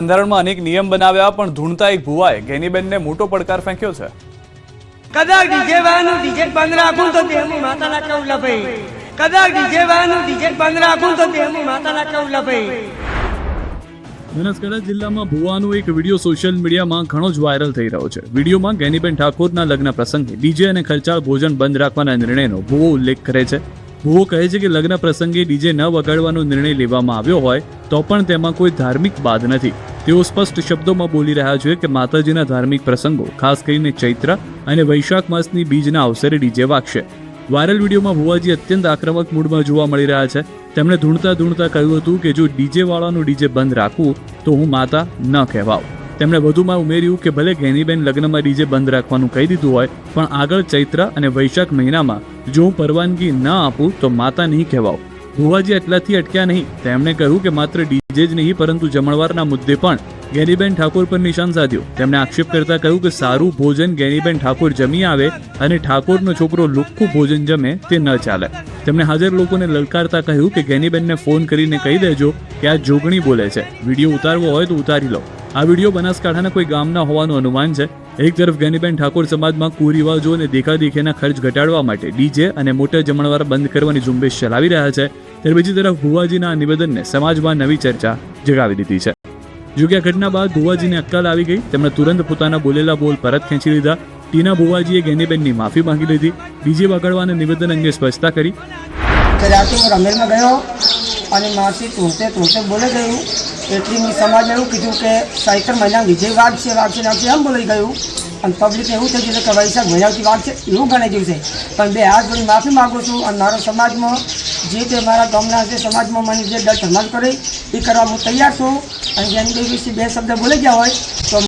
બંધારણમાં અનેક નિયમ બનાવ્યા પણ ધૂણતા એક ભુવાએ ગેનીબેનને મોટો પડકાર ફેંક્યો છે। કદાચ ડીજે વાળાનું ડીજે બંધ રાખું તો તેનું માતાના કૌલા ભાઈ કદાચ ડીજે વાળાનું ડીજે બંધ રાખું તો તેનું માતાના કૌલા ભાઈ। બનાસકાંઠા જિલ્લામાં ભુવાનો એક વિડીયો સોશિયલ મીડિયામાં ઘણો જ વાયરલ થઈ રહ્યો છે। વિડીયોમાં ગેનીબેન ઠાકોરના લગ્ન પ્રસંગે ડીજે અને ખર્ચાળ ભોજન બંધ રાખવાના નિર્ણયનો ભુવો ઉલ્લેખ કરે છે। ભુવો કહે છે કે લગ્ન પ્રસંગે ડીજે ન વગાડવાનો નિર્ણય લેવામાં આવ્યો હોય તો પણ તેમાં કોઈ ધાર્મિક બાદ નથી। તેઓ સ્પષ્ટ શબ્દોમાં બોલી રહ્યા છે કે માતાજીના ધાર્મિક પ્રસંગો ખાસ કરીને ચૈત્ર અને વૈશાખ માસની બીજના અવસરે ડીજે વાગશે। વાયરલ વિડીયોમાં ભુવાજી અત્યંત આક્રમક મૂડમાં જોવા મળી રહ્યા છે। તેમણે ધૂણતા કહ્યું હતું કે જો ડીજે વાળાનું ડીજે બંધ રાખવું તો હું માતા ન કહેવાઉં। તેમણે વધુમાં ઉમેર્યું કે ભલે ગેનીબેન લગ્નમાં ડીજે બંધ રાખવાનું કહી દીધું હોય પણ આગળ ચૈત્ર અને વૈશાખ મહિનામાં જો હું પરવાનગી ન આપું તો માતા નહીં કહેવાઉં। ભુવાજી એટલાથી અટક્યા નહીં, તેમણે કહ્યું કે માત્ર ડીજે જ નહીં પરંતુ જમણવારના મુદ્દે પણ ગેનીબેન ઠાકોર પર નિશાન સાધ્યું। તેમણે આક્ષેપ કરતા કહ્યું કે સારું ભોજન ગેનીબેન ઠાકોર જમી આવે અને ઠાકોરનો છોકરો લુખ્ખું ભોજન જમે તે ન ચાલે। તેમણે હાજર લોકોને લલકારતા કહ્યું કે ગેનીબેનને ફોન કરીને કહી દેજો કે આ જોગણી બોલે છે, વિડીયો ઉતારવો હોય તો ઉતારી લો। આ વિડીયો બનાસકાંઠાના કોઈ ગામના હોવાનું અનુમાન છે। એક તરફ ગેનીબેન ઠાકોર સમાજમાં કુરિવાજો અને દેખાદેખીના ખર્ચ ઘટાડવા માટે ડીજે અને મોટા જમણવાર બંધ કરવાની ઝુંબેશ ચલાવી રહ્યા છે, ત્યારે બીજી તરફ ભુવાજીના આ નિવેદનને સમાજમાં નવી ચર્ચા જગાવી દીધી છે। જોકે આ ઘટના બાદ ભુવાજીને અક્કલ આવી ગઈ। તેમણે તુરંત પોતાના બોલેલા બોલ પરત ખેંચી લીધા। ટીના ભુવાજીએ ગેનીબેનની માફી માંગી લીધી। ડીજે વગાડવાના નિવેદન અંગે સ્પષ્ટતા કરી। રાતે હું રમેલમાં ગયો અને માસી તોડતે બોલે ગયું એટલી મેં સમાજને એવું કીધું કે ચૈત્ર મહિના ડીજે વાગશે એમ બોલાઈ ગયું અને પબ્લિકને એવું થઈ ગયું કે વૈશાખ મહિનાથી વાગશે એવું ગણાઈ ગયું છે। પણ બે હાથ જોડી માફી માગું છું અને મારા સમાજમાં જે તે મારા ગામના જે સમાજમાં મને જે દર્દ સમાજ કરે એ કરવા હું તૈયાર છું। અને જેની કોઈ વિશે બે શબ્દ બોલી ગયા હોય તો